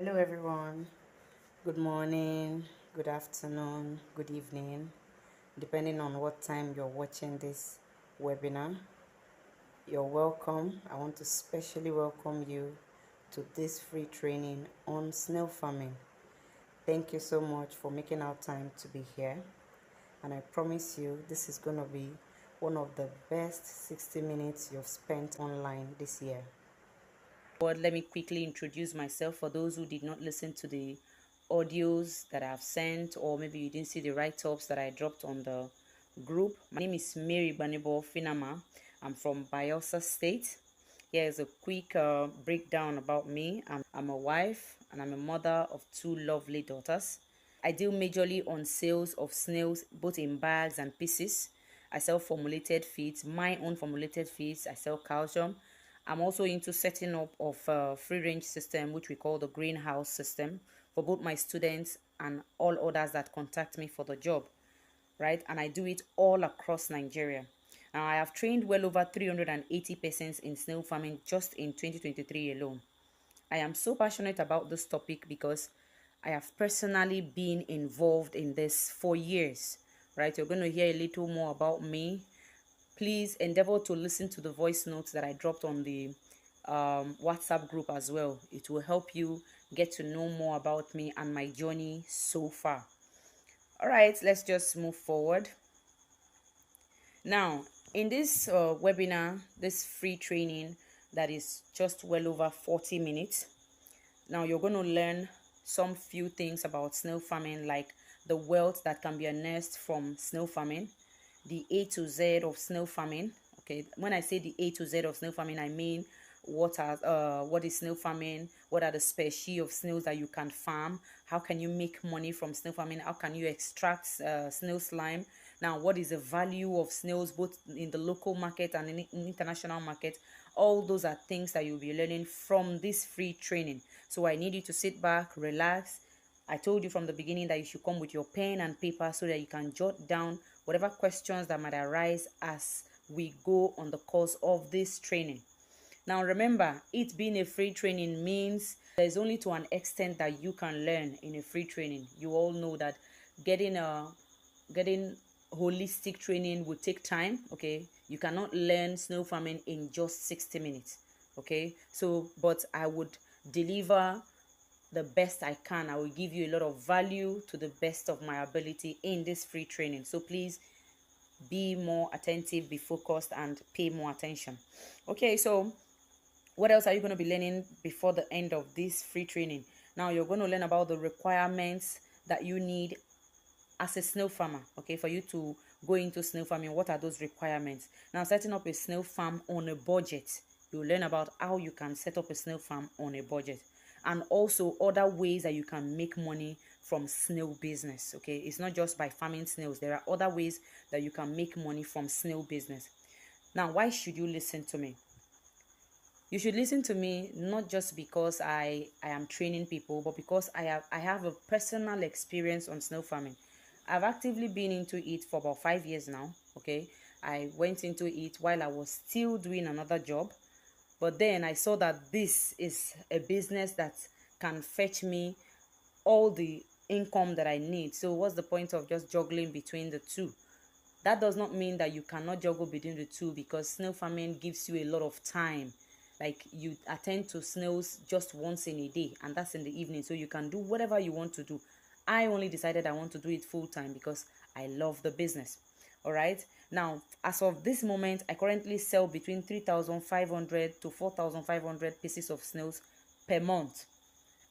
Hello everyone. Good morning, good afternoon, good evening, depending on what time you're watching this webinar. You're welcome. I want to specially welcome you to this free training on snail farming. Thank you so much for making our time to be here. And I promise you, this is going to be one of the best 60 minutes you've spent online this year. Let me quickly introduce myself for those who did not listen to the audios that I've sent, or maybe you didn't see the write-ups that I dropped on the group. My name is Mary Banibo Finama. I'm from Bayelsa State. Here's a quick breakdown about me. I'm a wife and I'm a mother of two lovely daughters. I deal majorly on sales of snails, both in bags and pieces. I sell formulated feeds, my own formulated feeds. I sell calcium. I'm also into setting up of a free range system, which we call the greenhouse system, for both my students and all others that contact me for the job, right? And I do it all across Nigeria. Now, I have trained well over 380 persons in snail farming just in 2023 alone. I am so passionate about this topic because I have personally been involved in this for years, right? You're going to hear a little more about me. Please endeavor to listen to the voice notes that I dropped on the WhatsApp group as well. It will help you get to know more about me and my journey so far. All right, let's just move forward. Now, in this webinar, this free training that is just well over 40 minutes, now you're going to learn some few things about snail farming, like the wealth that can be unearthed from snail farming, the A to Z of snail farming. Okay, when I say the A to Z of snail farming, I mean what is snail farming, what are the species of snails that you can farm, how can you make money from snail farming, how can you extract snail slime. Now, what is the value of snails both in the local market and in international market? All those are things that you'll be learning from this free training. So I need you to sit back, relax. I told you from the beginning that you should come with your pen and paper so that you can jot down whatever questions that might arise as we go on the course of this training. Now remember, it being a free training means there's only to an extent that you can learn in a free training. You all know that getting holistic training will take time. Okay, you cannot learn snail farming in just 60 minutes. Okay, so but I would deliver the best I can. I will give you a lot of value to the best of my ability in this free training. So please be more attentive, be focused, and pay more attention. Okay, so what else are you going to be learning before the end of this free training? Now you're going to learn about the requirements that you need as a snail farmer. Okay, for you to go into snail farming, what are those requirements? Now, setting up a snail farm on a budget, you'll learn about how you can set up a snail farm on a budget, and also other ways that you can make money from snail business. Okay, it's not just by farming snails, there are other ways that you can make money from snail business. Now, why should you listen to me? You should listen to me not just because I am training people, but because I have a personal experience on snail farming. I've actively been into it for about 5 years now. Okay, I went into it while I was still doing another job, but then I saw that this is a business that can fetch me all the income that I need. So what's the point of just juggling between the two? That does not mean that you cannot juggle between the two, because snail farming gives you a lot of time. Like, you attend to snails just once in a day, and that's in the evening, so you can do whatever you want to do. I only decided I want to do it full time because I love the business. All right, now as of this moment, I currently sell between 3,500 to 4,500 pieces of snails per month.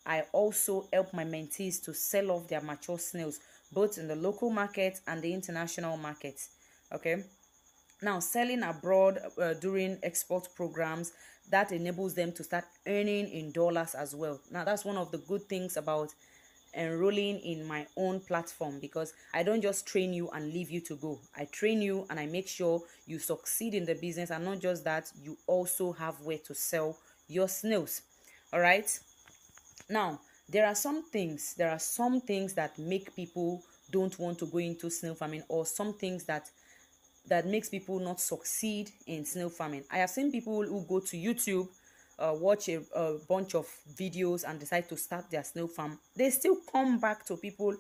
I also help my mentees to sell off their mature snails, both in the local market and the international market. Okay, now selling abroad during export programs, that enables them to start earning in dollars as well. Now, that's one of the good things about enrolling in my own platform, because I don't just train you and leave you to go. I train you and I make sure you succeed in the business, and not just that, you also have where to sell your snails. All right, now there are some things that make people don't want to go into snail farming, or some things that makes people not succeed in snail farming. I have seen people who go to YouTube, watch a bunch of videos and decide to start their snail farm, they still come back to people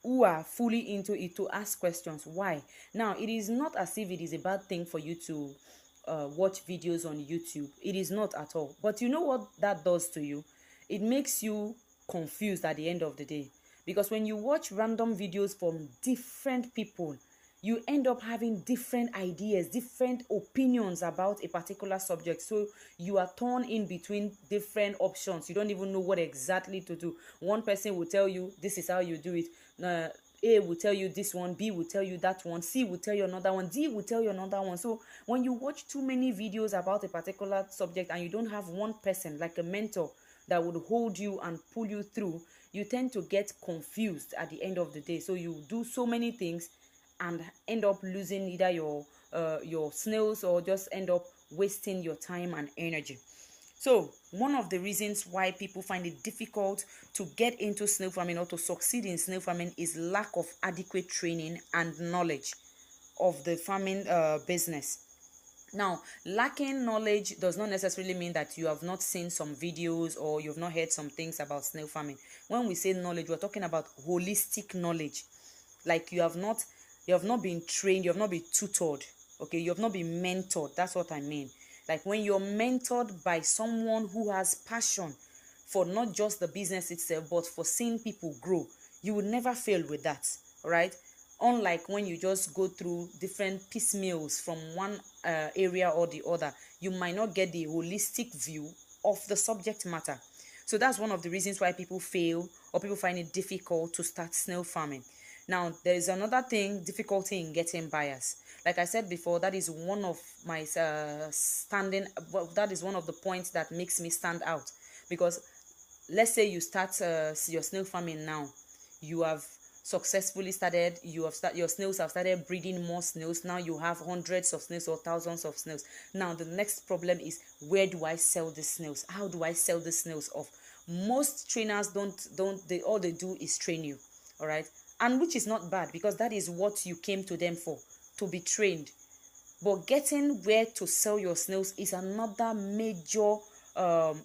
who are fully into it to ask questions. Why? Now, it is not as if it is a bad thing for you to watch videos on YouTube. It is not at all. But you know what that does to you? It makes you confused at the end of the day. Because when you watch random videos from different people, you end up having different ideas, different opinions about a particular subject. So you are torn in between different options. You don't even know what exactly to do. One person will tell you, this is how you do it. A will tell you this one, B will tell you that one, C will tell you another one, D will tell you another one. So when you watch too many videos about a particular subject and you don't have one person, like a mentor, that would hold you and pull you through, you tend to get confused at the end of the day. So you do so many things and end up losing either your snails, or just end up wasting your time and energy. So one of the reasons why people find it difficult to get into snail farming or to succeed in snail farming is lack of adequate training and knowledge of the farming business. Now, lacking knowledge does not necessarily mean that you have not seen some videos or you've not heard some things about snail farming. When we say knowledge, we're talking about holistic knowledge. Like you have not been trained, you have not been tutored, okay? You have not been mentored. That's what I mean. Like when you're mentored by someone who has passion for not just the business itself, but for seeing people grow, you will never fail with that, all right? Unlike when you just go through different piecemeals from one area or the other, you might not get the holistic view of the subject matter. So that's one of the reasons why people fail or people find it difficult to start snail farming. Now, there is another thing, difficulty in getting buyers. Like I said before, that is one of my that is one of the points that makes me stand out. Because let's say you start your snail farming now, you have successfully started, your snails have started breeding more snails. Now you have hundreds of snails or thousands of snails. Now the next problem is, where do I sell the snails? How do I sell the snails off? Most trainers all they do is train you, all right? And which is not bad, because that is what you came to them for, to be trained. But getting where to sell your snails is another major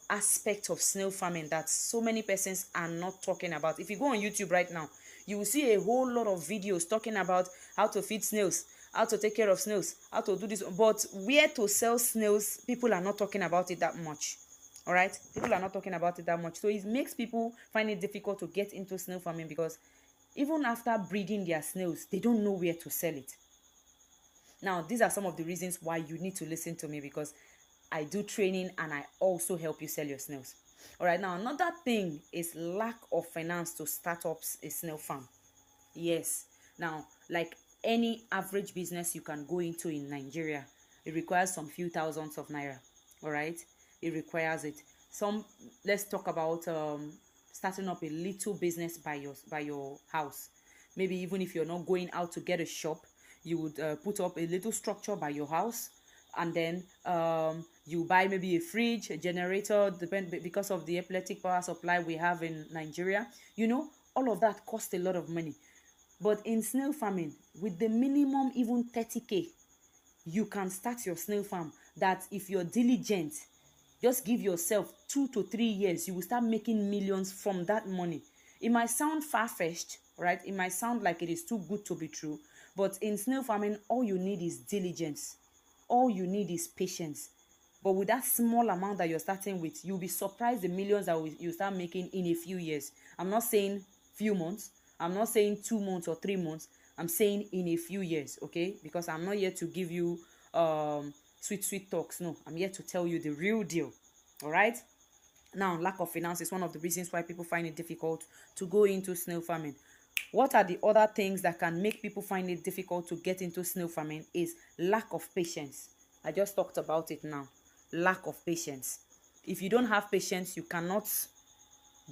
aspect of snail farming that so many persons are not talking about. If you go on YouTube right now, you will see a whole lot of videos talking about how to feed snails, how to take care of snails, how to do this. But where to sell snails, people are not talking about it that much. All right, people are not talking about it that much. So it makes people find it difficult to get into snail farming, because even after breeding their snails, they don't know where to sell it. Now, these are some of the reasons why you need to listen to me, because I do training and I also help you sell your snails. All right, now another thing is lack of finance to start up a snail farm. Yes, now like any average business you can go into in Nigeria, it requires some few thousands of naira. All right, it requires it. Let's talk about starting up a little business by your house. Maybe even if you're not going out to get a shop, you would put up a little structure by your house, and then you buy maybe a fridge, a generator, because of the epileptic power supply we have in Nigeria. All of that costs a lot of money. But in snail farming, with the minimum even 30K, you can start your snail farm. That if you're diligent, just give yourself 2 to 3 years, you will start making millions from that money. It might sound far-fetched, right? It might sound like it is too good to be true. But in snail farming, all you need is diligence. All you need is patience. But with that small amount that you're starting with, you'll be surprised the millions that you start making in a few years. I'm not saying few months. I'm not saying 2 months or 3 months. I'm saying in a few years, okay? Because I'm not here to give you sweet talks. No, I'm here to tell you the real deal. All right? Now, lack of finance is one of the reasons why people find it difficult to go into snail farming. What are the other things that can make people find it difficult to get into snail farming? Is lack of patience. I just talked about it now. Lack of patience. If you don't have patience, you cannot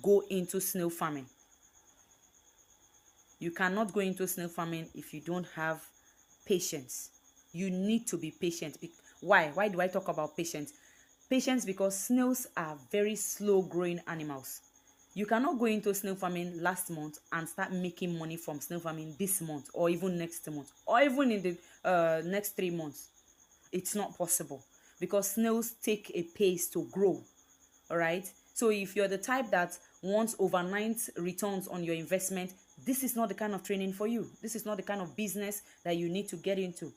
go into snail farming. You cannot go into snail farming if you don't have patience. You need to be patient. Why? Why do I talk about patience? Patience because snails are very slow growing animals. You cannot go into snail farming last month and start making money from snail farming this month, or even next month, or even in the next 3 months. It's not possible, because snails take a pace to grow. All right. So if you're the type that wants overnight returns on your investment, this is not the kind of training for you. This is not the kind of business that you need to get into.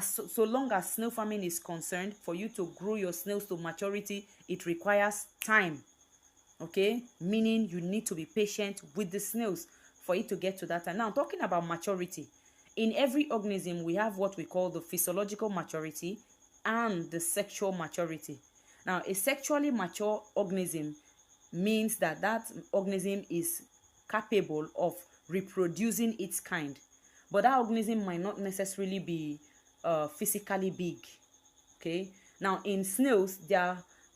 So long as snail farming is concerned, for you to grow your snails to maturity, it requires time. Okay, meaning you need to be patient with the snails for it to get to that time. Now, talking about maturity, in every organism we have what we call the physiological maturity and the sexual maturity. Now, a sexually mature organism means that that organism is capable of reproducing its kind, but that organism might not necessarily be physically big. Okay, now in snails,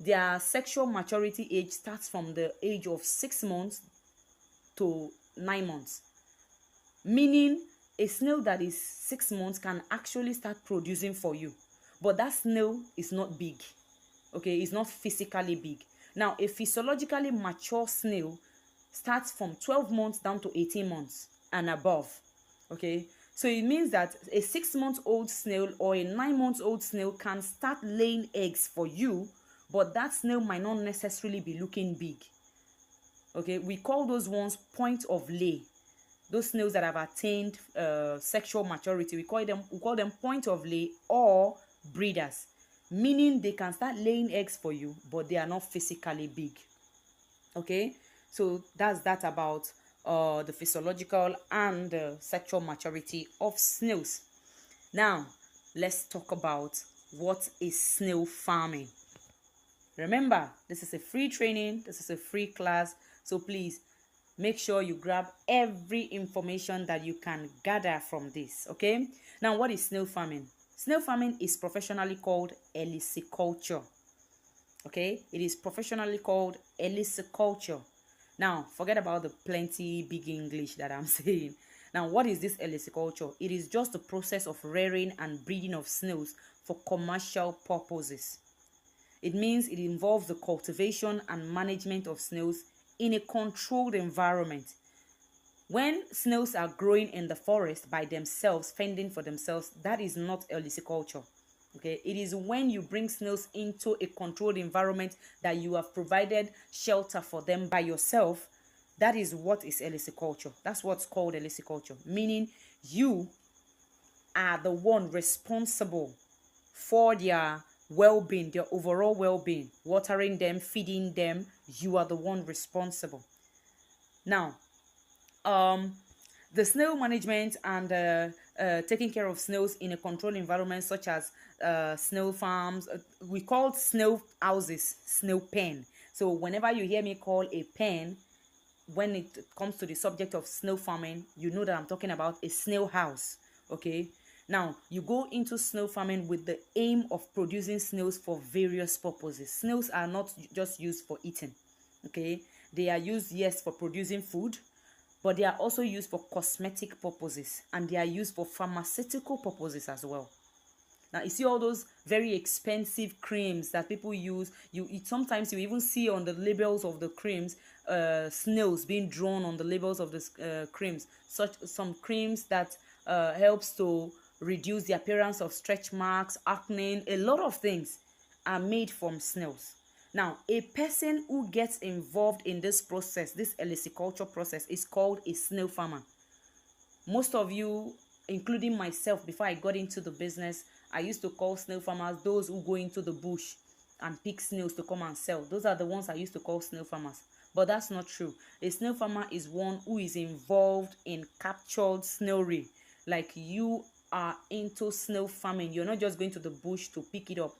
their sexual maturity age starts from the age of 6 months to 9 months, meaning a snail that is 6 months can actually start producing for you, but that snail is not big. Okay, it's not physically big. Now, a physiologically mature snail starts from 12 months down to 18 months and above. Okay, so it means that a 6-month-old snail or a 9-month-old snail can start laying eggs for you, but that snail might not necessarily be looking big. Okay, we call those ones point of lay. Those snails that have attained sexual maturity, we call them point of lay or breeders, meaning they can start laying eggs for you, but they are not physically big. Okay, so that's that about the physiological and sexual maturity of snails. Now, let's talk about what is snail farming. Remember, this is a free training, this is a free class, so please make sure you grab every information that you can gather from this. Okay, now what is snail farming? Snail farming is professionally called eliciculture. Okay, it is professionally called eliciculture. Now, forget about the plenty big English that I'm saying. Now, what is this eliciculture? It is just the process of rearing and breeding of snails for commercial purposes. It means it involves the cultivation and management of snails in a controlled environment. When snails are growing in the forest by themselves, fending for themselves, that is not eliciculture. Okay, it is when you bring snails into a controlled environment that you have provided shelter for them by yourself. That is what is eliciculture. That's what's called eliciculture, meaning you are the one responsible for their well-being, their overall well-being, watering them, feeding them. You are the one responsible. Now, the snail management and taking care of snails in a controlled environment, such as snail farms, we call snail houses snail pen. So whenever you hear me call a pen, when it comes to the subject of snail farming, you know that I'm talking about a snail house. Okay, now you go into snail farming with the aim of producing snails for various purposes. Snails are not just used for eating. Okay, they are used, yes, for producing food, but they are also used for cosmetic purposes, and they are used for pharmaceutical purposes as well. Now, you see all those very expensive creams that people use. Sometimes you even see on the labels of the creams snails being drawn on the labels of the creams. Some creams that helps to reduce the appearance of stretch marks, acne. A lot of things are made from snails. Now, a person who gets involved in this process, this eliciculture process, is called a snail farmer. Most of you, including myself, before I got into the business, I used to call snail farmers those who go into the bush and pick snails to come and sell. Those are the ones I used to call snail farmers. But that's not true. A snail farmer is one who is involved in captured snailry. Like, you are into snail farming. You're not just going to the bush to pick it up.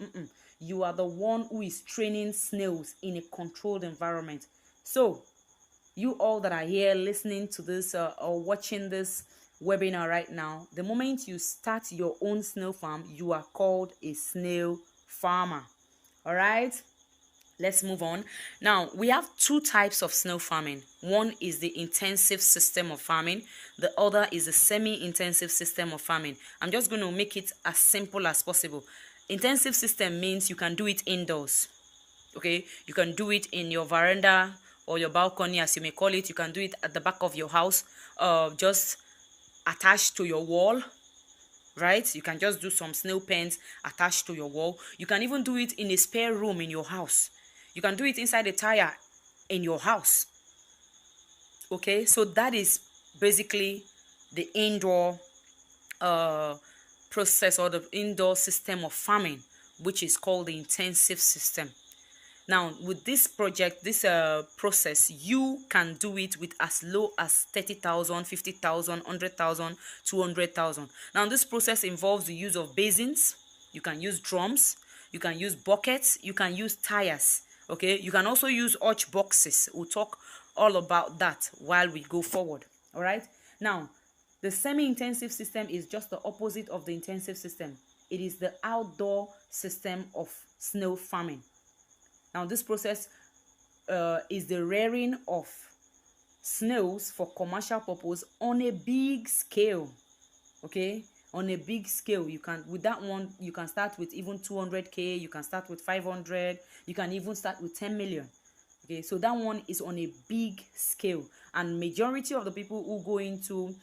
You are the one who is training snails in a controlled environment. So, you all that are here listening to this or watching this webinar right now, the moment you start your own snail farm, you are called a snail farmer. All right, let's move on. Now, we have two types of snail farming. One is the intensive system of farming. The other is a semi-intensive system of farming. I'm just going to make it as simple as possible. Intensive system means you can do it indoors. Okay, you can do it in your veranda or your balcony, as you may call it. You can do it at the back of your house, just attached to your wall. right? You can just do some snail pens attached to your wall. You can even do it in a spare room in your house. You can do it inside a tire in your house. Okay, so that is basically the indoor uh, process, or the indoor system of farming, which is called the intensive system. Now, with this project, this process, you can do it with as low as 30,000, 50,000, 100,000, 200,000. Now, this process involves the use of basins. You can use drums. You can use buckets. You can use tires. Okay. You can also use hutch boxes. We'll talk all about that while we go forward. All right. Now, the semi-intensive system is just the opposite of the intensive system. It is the outdoor system of snail farming. Now, this process is the rearing of snails for commercial purpose on a big scale. Okay, on a big scale. You can, with that one, you can start with even 200k. You can start with 500. You can even start with 10 million. Okay, so that one is on a big scale, and majority of the people who go into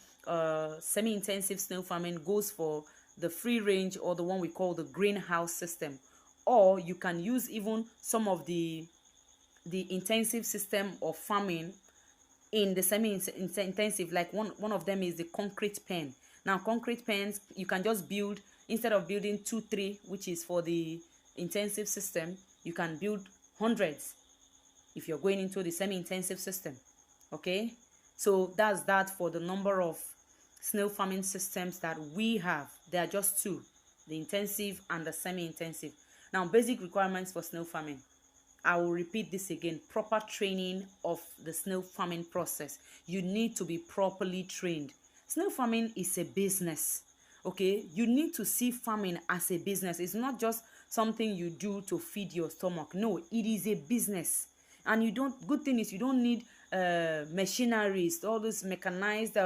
semi-intensive snail farming goes for the free range, or the one we call the greenhouse system. Or you can use even some of the intensive system of farming in the semi-intensive, like one of them is the concrete pen. Now, concrete pens, you can just build, instead of building 2-3, which is for the intensive system, you can build hundreds if you're going into the semi-intensive system. Okay, so that's that for the number of snail farming systems that we have. There are just two, the intensive and the semi-intensive. Now, basic requirements for snail farming. I will repeat this again. Proper training of the snail farming process. You need to be properly trained. Snail farming is a business. Okay, you need to see farming as a business. It's not just something you do to feed your stomach. No, it is a business. And you don't, good thing is you don't need machineries, all those mechanized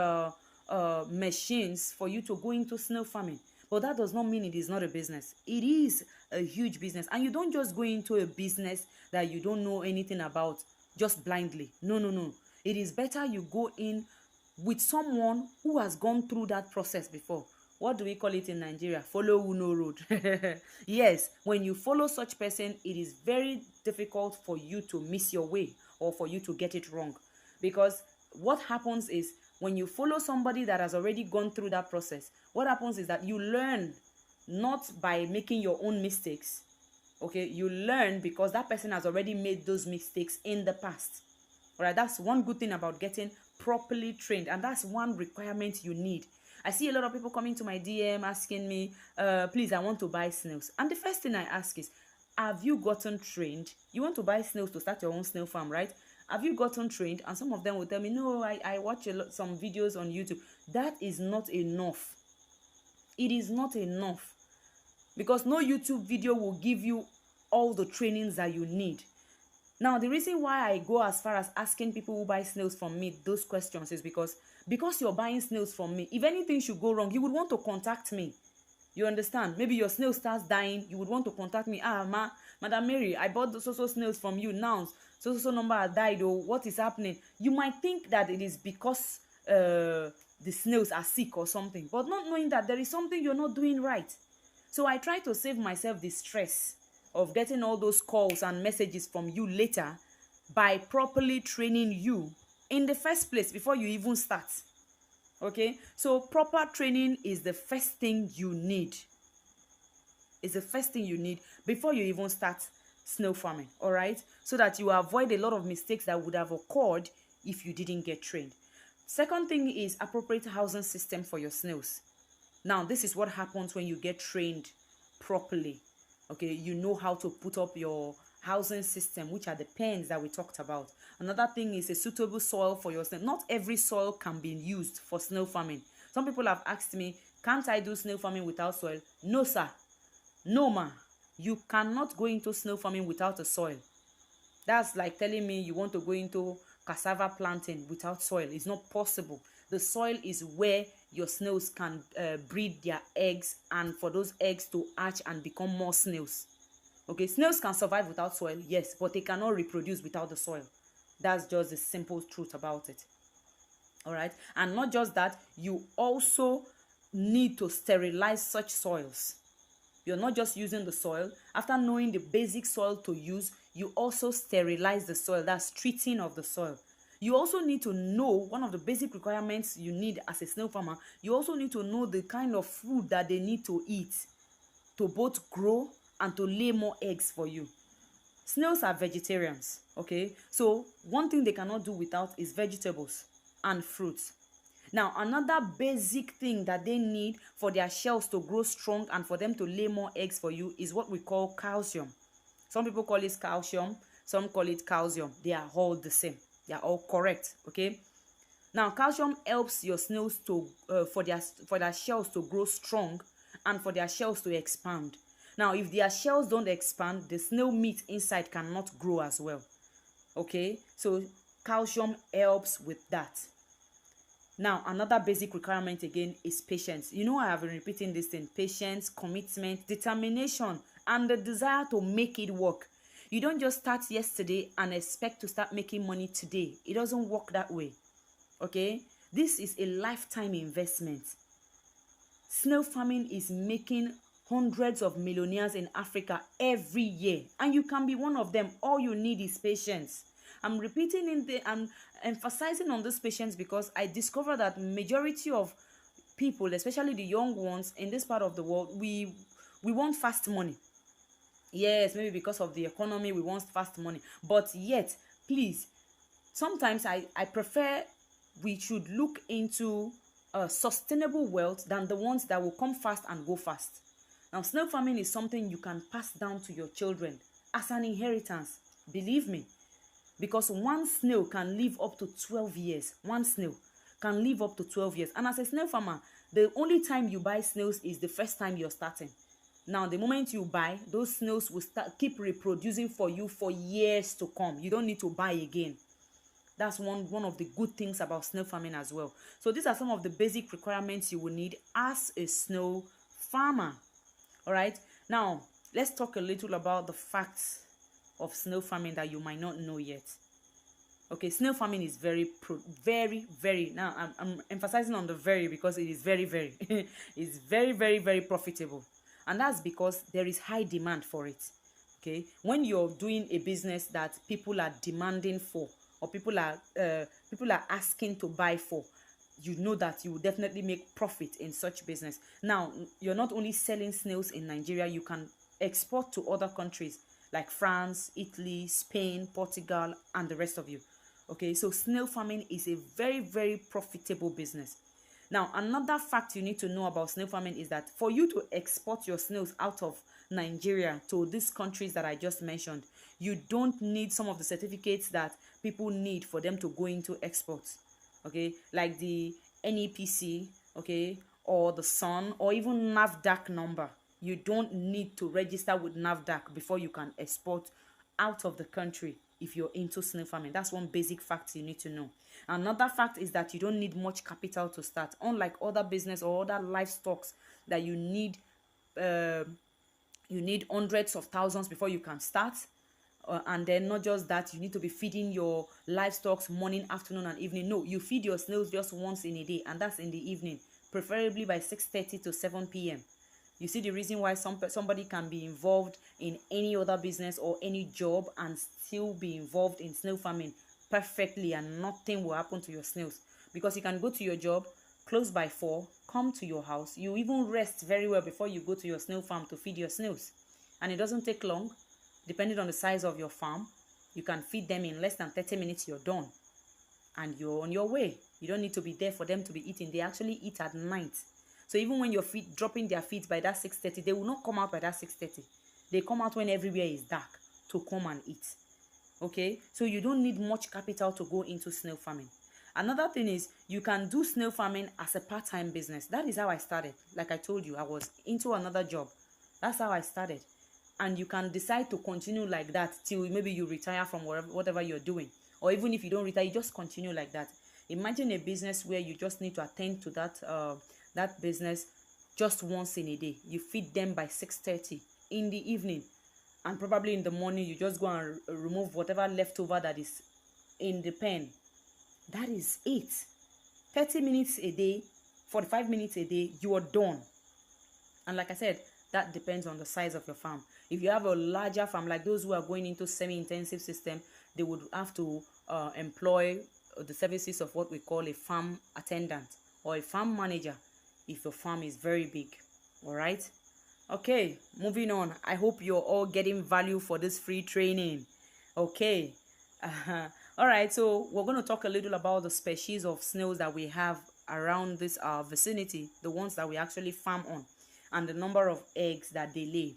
machines for you to go into snail farming. But that does not mean it is not a business. It is a huge business. And you don't just go into a business that you don't know anything about just blindly. No, no, no. It is better you go in with someone who has gone through that process before. What do we call it in Nigeria? Follow who know road. Yes, when you follow such person, it is very difficult for you to miss your way or for you to get it wrong. Because what happens is, when you follow somebody that has already gone through that process, what happens is that you learn not by making your own mistakes. Okay, you learn because that person has already made those mistakes in the past. All right, that's one good thing about getting properly trained, and that's one requirement you need. I see a lot of people coming to my DM asking me, please, I want to buy snails. And the first thing I ask is, have you gotten trained? You want to buy snails to start your own snail farm, right? Have you gotten trained? And some of them will tell me, no, I watch some videos on YouTube. That is not enough. It is not enough, because no YouTube video will give you all the trainings that you need. Now, the reason why I go as far as asking people who buy snails from me those questions is because you're buying snails from me. If anything should go wrong, you would want to contact me. You understand? Maybe your snail starts dying, you would want to contact me. Madam Mary, I bought the so snails from you. Now so number has died. Oh, what is happening? You might think that it is because the snails are sick or something, but not knowing that there is something you're not doing right. So I try to save myself the stress of getting all those calls and messages from you later by properly training you in the first place before you even start. Okay, so proper training is the first thing you need. It's the first thing you need before you even start snail farming. All right, so that you avoid a lot of mistakes that would have occurred if you didn't get trained. Second thing is appropriate housing system for your snails. Now, this is what happens when you get trained properly. Okay, you know how to put up your housing system, which are the pens that we talked about. Another thing is a suitable soil for your snail. Not every soil can be used for snail farming. Some people have asked me, can't I do snail farming without soil? No, sir. No, ma. You cannot go into snail farming without a soil. That's like telling me you want to go into cassava planting without soil. It's not possible. The soil is where your snails can breed their eggs, and for those eggs to hatch and become more snails. Okay, snails can survive without soil, yes, but they cannot reproduce without the soil. That's just the simple truth about it. All right, and not just that, you also need to sterilize such soils. You're not just using the soil. After knowing the basic soil to use, you also sterilize the soil. That's treating of the soil. You also need to know one of the basic requirements you need as a snail farmer. You also need to know the kind of food that they need to eat to both grow and to lay more eggs for you. Snails are vegetarians, okay? So one thing they cannot do without is vegetables and fruits. Now, another basic thing that they need for their shells to grow strong and for them to lay more eggs for you is what we call calcium. Some people call it calcium, some call it calcium. They are all the same. They are all correct, okay? Now, calcium helps your snails to for their shells to grow strong and for their shells to expand. Now, if their shells don't expand, the snail meat inside cannot grow as well. Okay, so calcium helps with that. Now, another basic requirement again is patience. You know, I have been repeating this thing: patience, commitment, determination, and the desire to make it work. You don't just start yesterday and expect to start making money today. It doesn't work that way. Okay, this is a lifetime investment. Snail farming is making hundreds of millionaires in Africa every year, and you can be one of them. All you need is patience. I'm emphasizing on this patience because I discovered that majority of people, especially the young ones in this part of the world, we want fast money. Yes, maybe because of the economy, we want fast money. But yet, please, sometimes I prefer we should look into sustainable wealth than the ones that will come fast and go fast. Now, snail farming is something you can pass down to your children as an inheritance. Believe me, because one snail can live up to 12 years. One snail can live up to 12 years. And as a snail farmer, the only time you buy snails is the first time you're starting. Now, the moment you buy, those snails will keep reproducing for you for years to come. You don't need to buy again. That's one of the good things about snail farming as well. So these are some of the basic requirements you will need as a snail farmer. All right. Now, let's talk a little about the facts of snail farming that you might not know yet. Okay, snail farming is very, now I'm emphasizing on the very because it is very, it's very, very profitable. And that's because there is high demand for it. Okay, when you're doing a business that people are demanding for, or people are asking to buy for, you know that you will definitely make profit in such business. Now, you're not only selling snails in Nigeria, you can export to other countries like France, Italy, Spain, Portugal, and the rest of you. Okay, so snail farming is a very profitable business. Now, another fact you need to know about snail farming is that for you to export your snails out of Nigeria to these countries that I just mentioned, you don't need some of the certificates that people need for them to go into exports. Okay, like the NEPC, okay, or the SUN, or even NAFDAC number. You don't need to register with NAFDAC before you can export out of the country if you're into snail farming. That's one basic fact you need to know. Another fact is that you don't need much capital to start, unlike other business or other livestock that you need hundreds of thousands before you can start. And then not just that, you need to be feeding your livestock morning, afternoon, and evening. No, you feed your snails just once in a day, and that's in the evening, preferably by 6:30 to 7 p.m. You see the reason why somebody can be involved in any other business or any job and still be involved in snail farming perfectly, and nothing will happen to your snails, because you can go to your job, close by 4, come to your house, you even rest very well before you go to your snail farm to feed your snails, and it doesn't take long. Depending on the size of your farm, you can feed them in less than 30 minutes. You're done and you're on your way. You don't need to be there for them to be eating. They actually eat at night. So even when you're dropping their feet by that 6:30, they will not come out by that 6:30. They come out when everywhere is dark to come and eat. Okay, so you don't need much capital to go into snail farming. Another thing is you can do snail farming as a part-time business. That is how I started. Like I told you, I was into another job. That's how I started. And you can decide to continue like that till maybe you retire from whatever you're doing. Or even if you don't retire, you just continue like that. Imagine a business where you just need to attend to that business just once in a day. You feed them by 6:30 in the evening. And probably in the morning, you just go and remove whatever leftover that is in the pen. That is it. 30 minutes a day, 45 minutes a day, you are done. And like I said, that depends on the size of your farm. If you have a larger farm, like those who are going into semi-intensive system, they would have to employ the services of what we call a farm attendant or a farm manager if your farm is very big. All right. Okay, moving on. I hope you're all getting value for this free training. Okay. All right, so we're going to talk a little about the species of snails that we have around this vicinity, the ones that we actually farm on, and the number of eggs that they lay.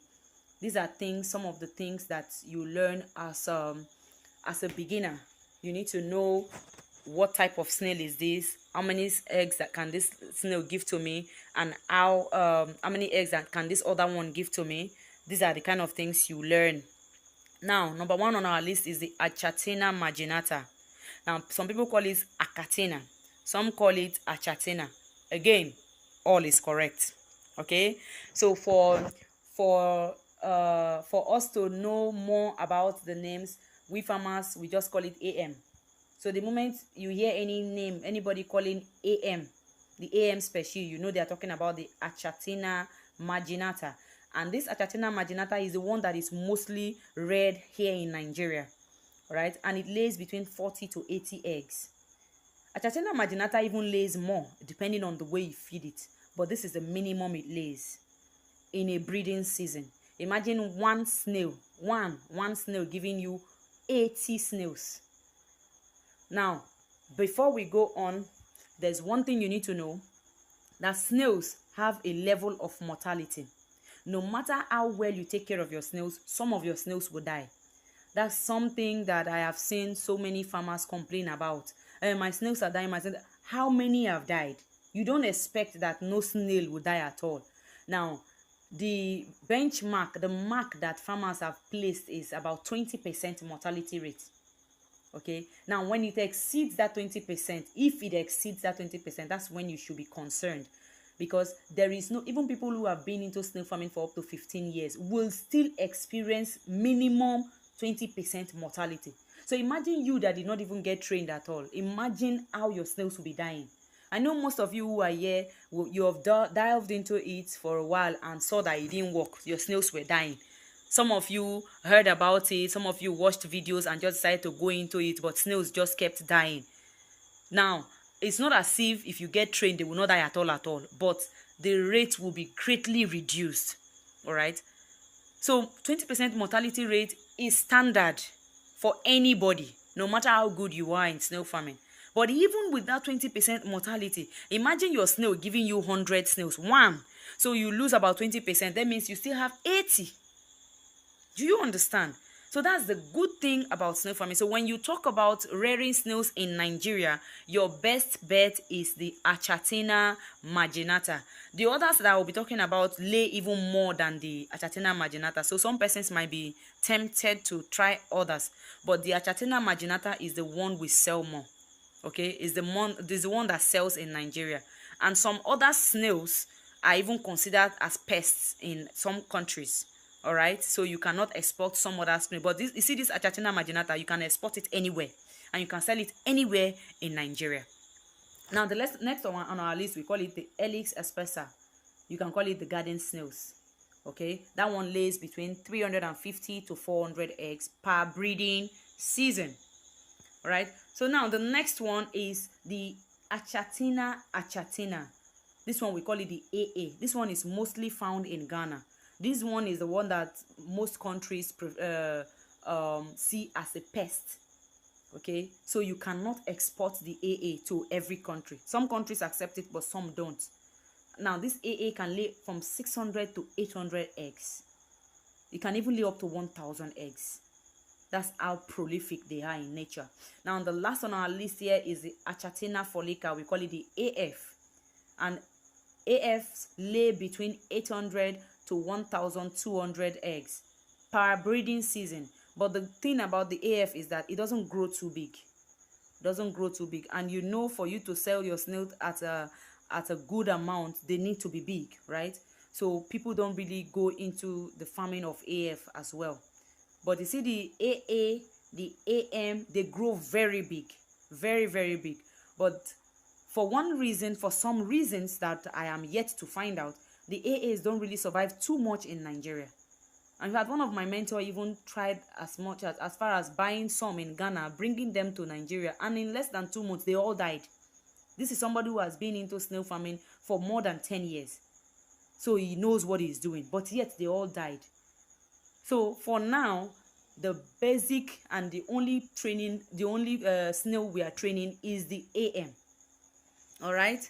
These are some of the things that you learn as a beginner. You need to know what type of snail is this, how many eggs that can this snail give to me, and how many eggs that can this other one give to me. These are the kind of things you learn. Now, number one on our list is the Achatina marginata. Now, some people call it Achatina, some call it Achatina. Again, all is correct. Okay, so for us to know more about the names, we farmers, we just call it AM. So the moment you hear any name, anybody calling AM, the AM species, you know they are talking about the Achatina marginata. And this Achatina marginata is the one that is mostly reared here in Nigeria, right? And it lays between 40 to 80 eggs. Achatina marginata even lays more depending on the way you feed it, but this is the minimum it lays in a breeding season. Imagine one snail giving you 80 snails. Now, before we go on, there's one thing you need to know, that snails have a level of mortality. No matter how well you take care of your snails, some of your snails will die. That's something that I have seen so many farmers complain about. My snails are dying, How many have died? You don't expect that no snail will die at all. Now, the benchmark, the mark that farmers have placed is about 20% mortality rate. Okay, now when it exceeds that 20%, if it exceeds that 20%, that's when you should be concerned, because there is no, even people who have been into snail farming for up to 15 years will still experience minimum 20% mortality. So imagine you that did not even get trained at all. Imagine how your snails will be dying. I know most of you who are here, you have dived into it for a while and saw that it didn't work. Your snails were dying. Some of you heard about it, some of you watched videos and just decided to go into it, but snails just kept dying. Now, it's not as if you get trained, they will not die at all, but the rate will be greatly reduced. All right. So 20% mortality rate is standard for anybody, no matter how good you are in snail farming. But even with that 20% mortality, imagine your snail giving you 100 snails, one. So you lose about 20%. That means you still have 80. Do you understand? So that's the good thing about snail farming. So when you talk about rearing snails in Nigeria, your best bet is the Achatina marginata. The others that I will be talking about lay even more than the Achatina marginata. So some persons might be tempted to try others, but the Achatina marginata is the one we sell more. Okay, is the one that sells in Nigeria. And some other snails are even considered as pests in some countries. All right, so you cannot export some other snail, but you see this Achatina marginata, you can export it anywhere and you can sell it anywhere in Nigeria. Now the next one on our list, we call it the Helix espessa. You can call it the garden snails. Okay, that one lays between 350 to 400 eggs per breeding season. All right, so now the next one is the Achatina achatina. This one we call it the AA. This one is mostly found in Ghana. This one is the one that most countries see as a pest. Okay, so you cannot export the AA to every country. Some countries accept it, but some don't. Now, this AA can lay from 600 to 800 eggs. It can even lay up to 1,000 eggs. That's how prolific they are in nature. Now, the last on our list here is the Achatina folica. We call it the AF. And AFs lay between 800 to 1,200 eggs per breeding season. But the thing about the AF is that it doesn't grow too big. It doesn't grow too big. And you know, for you to sell your snail at a good amount, they need to be big, right? So people don't really go into the farming of AF as well. But you see, the AA, the AM, they grow very big, very, very big. But for some reasons that I am yet to find out, the AAs don't really survive too much in Nigeria. In fact, one of my mentors even tried as far as buying some in Ghana, bringing them to Nigeria, and in less than 2 months, they all died. This is somebody who has been into snail farming for more than 10 years. So he knows what he's doing, but yet they all died. So for now, the basic and the only snail we are training is the AM. All right.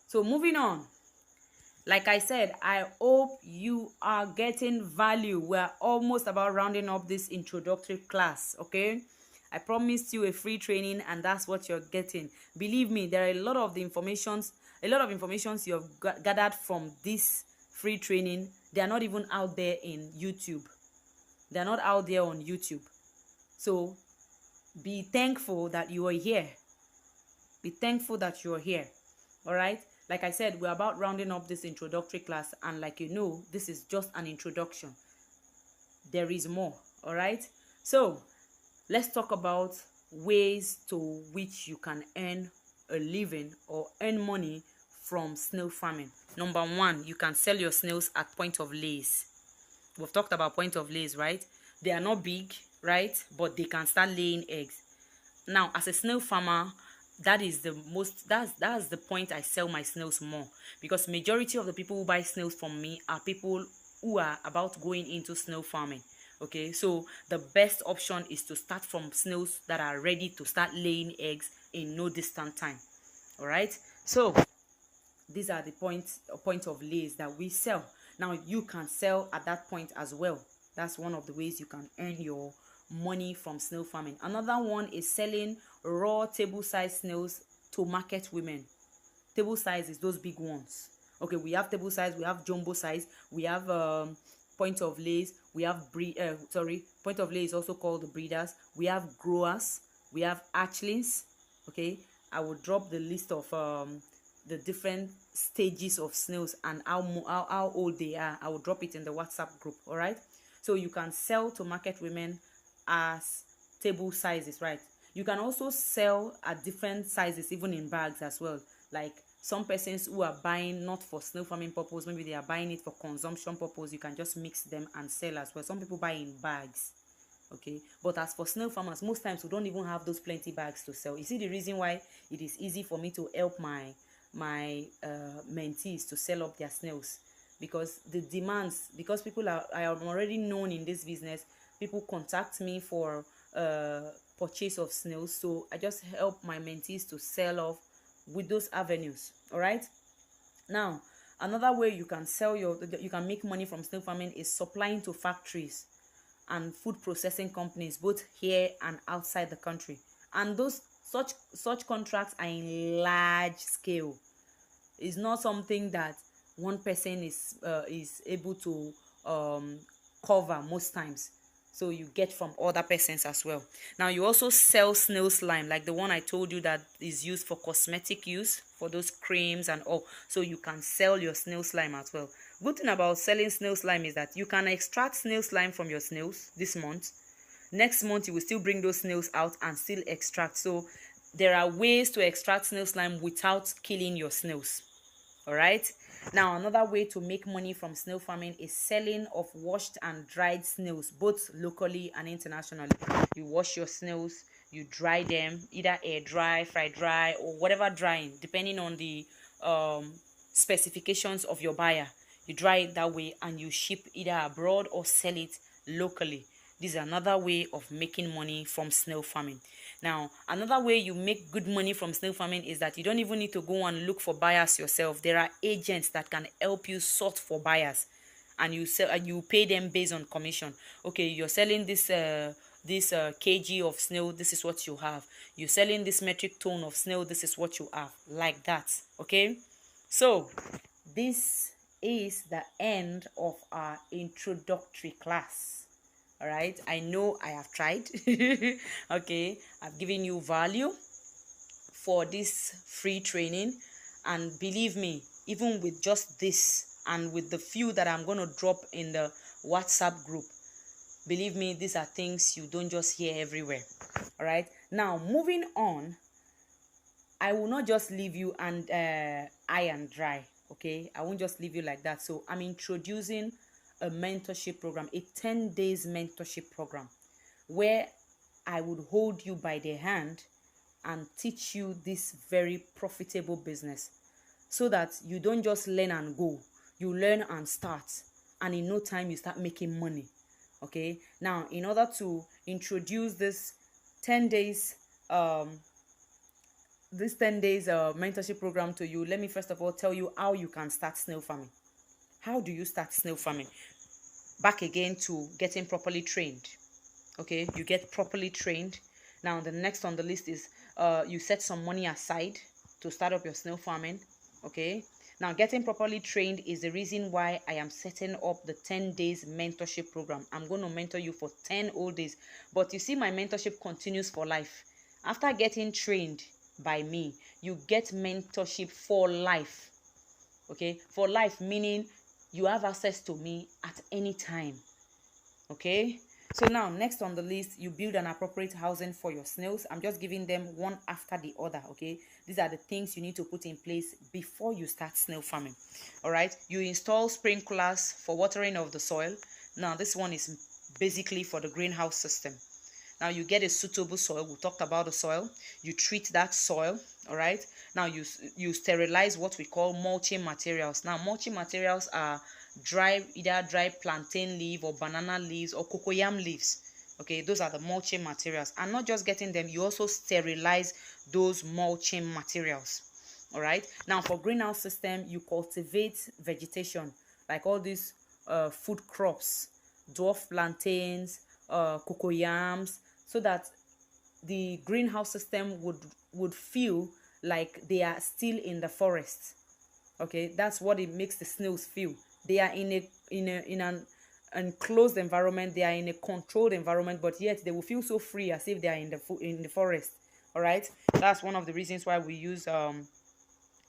So moving on. Like I said, I hope you are getting value. We're almost about rounding up this introductory class, okay? I promised you a free training, and that's what you're getting. Believe me, there are a lot of information you have gathered from this free training. They are not even out there in YouTube. They are not out there on YouTube. So be thankful that you are here. Be thankful that you are here. All right? Like I said, we're about rounding up this introductory class, and like you know, this is just an introduction. There is more. All right? So let's talk about ways to which you can earn a living or earn money from snail farming. Number one, you can sell your snails at point of lays. We've talked about point of lays, right? They are not big, right? But they can start laying eggs. Now, as a snail farmer, that's the point I sell my snails more, because majority of the people who buy snails from me are people who are about going into snail farming. Okay, so the best option is to start from snails that are ready to start laying eggs in no distant time. All right, so these are the point of lays that we sell. Now you can sell at that point as well. That's one of the ways you can earn your money from snail farming. Another one is selling raw table size snails to market women. Table size is those big ones. Okay, we have table size, we have jumbo size, we have point of lays, we have point of lay is also called the breeders. We have growers, we have hatchlings. Okay, I will drop the list of the different stages of snails and how old they are. I will drop it in the WhatsApp group. All right, so you can sell to market women as table sizes, right? You can also sell at different sizes, even in bags as well. Like some persons who are buying not for snail farming purpose, maybe they are buying it for consumption purpose, you can just mix them and sell as well. Some people buy in bags. Okay, but as for snail farmers, most times we don't even have those plenty bags to sell. You see the reason why it is easy for me to help my mentees to sell up their snails, because the demands, because I am already known in this business. People contact me for purchase of snails, so I just help my mentees to sell off with those avenues. All right, now another way you can make money from snail farming is supplying to factories and food processing companies, both here and outside the country. And those such contracts are in large scale. It's not something that one person is able to cover most times. So you get from other persons as well. Now you also sell snail slime, like the one I told you that is used for cosmetic use, for those creams and all. So you can sell your snail slime as well. Good thing about selling snail slime is that you can extract snail slime from your snails this month. Next month you will still bring those snails out and still extract. So there are ways to extract snail slime without killing your snails. All right, now another way to make money from snail farming is selling of washed and dried snails, both locally and internationally. You wash your snails, you dry them, either air dry, fry dry, or whatever drying, depending on the specifications of your buyer. You dry it that way and you ship either abroad or sell it locally. This is another way of making money from snail farming. Now, another way you make good money from snail farming is that you don't even need to go and look for buyers yourself. There are agents that can help you sort for buyers, and you pay them based on commission. Okay, you're selling this kg of snail, this is what you have. You're selling this metric ton of snail, this is what you have. Like that. Okay, so this is the end of our introductory class. All right, I know I have tried. Okay, I've given you value for this free training, and believe me, even with just this and with the few that I'm going to drop in the WhatsApp group, believe me, these are things you don't just hear everywhere. All right, now moving on, I will not just leave you and high and dry. Okay, I won't just leave you like that. So I'm introducing a mentorship program, a 10 days mentorship program, where I would hold you by the hand and teach you this very profitable business, so that you don't just learn and go, you learn and start, and in no time you start making money. Okay, now in order to introduce 10 days um this 10 days mentorship program to you, let me first of all tell you how you can start snail farming. How do you start snail farming? Back again to getting properly trained. Okay, you get properly trained. Now the next on the list is you set some money aside to start up your snail farming. Okay, now getting properly trained is the reason why I am setting up the 10 days mentorship program. I'm going to mentor you for 10 whole days, but you see, my mentorship continues for life. After getting trained by me, you get mentorship for life. Okay, for life, meaning you have access to me at any time. Okay, so now next on the list, you build an appropriate housing for your snails. I'm just giving them one after the other. Okay, these are the things you need to put in place before you start snail farming. All right, you install sprinklers for watering of the soil. Now this one is basically for the greenhouse system. Now you get a suitable soil. We talked about the soil. You treat that soil. All right, now you sterilize what we call mulching materials. Now mulching materials are either dry plantain leaf or banana leaves or cocoyam leaves. Okay, those are the mulching materials. And not just getting them, you also sterilize those mulching materials. All right, now for greenhouse system, you cultivate vegetation like all these food crops, dwarf plantains, cocoyams, so that the greenhouse system would feel like they are still in the forest. Okay, that's what it makes the snails feel. They are in an enclosed environment, they are in a controlled environment, but yet they will feel so free as if they are in the forest. All right, that's one of the reasons why we use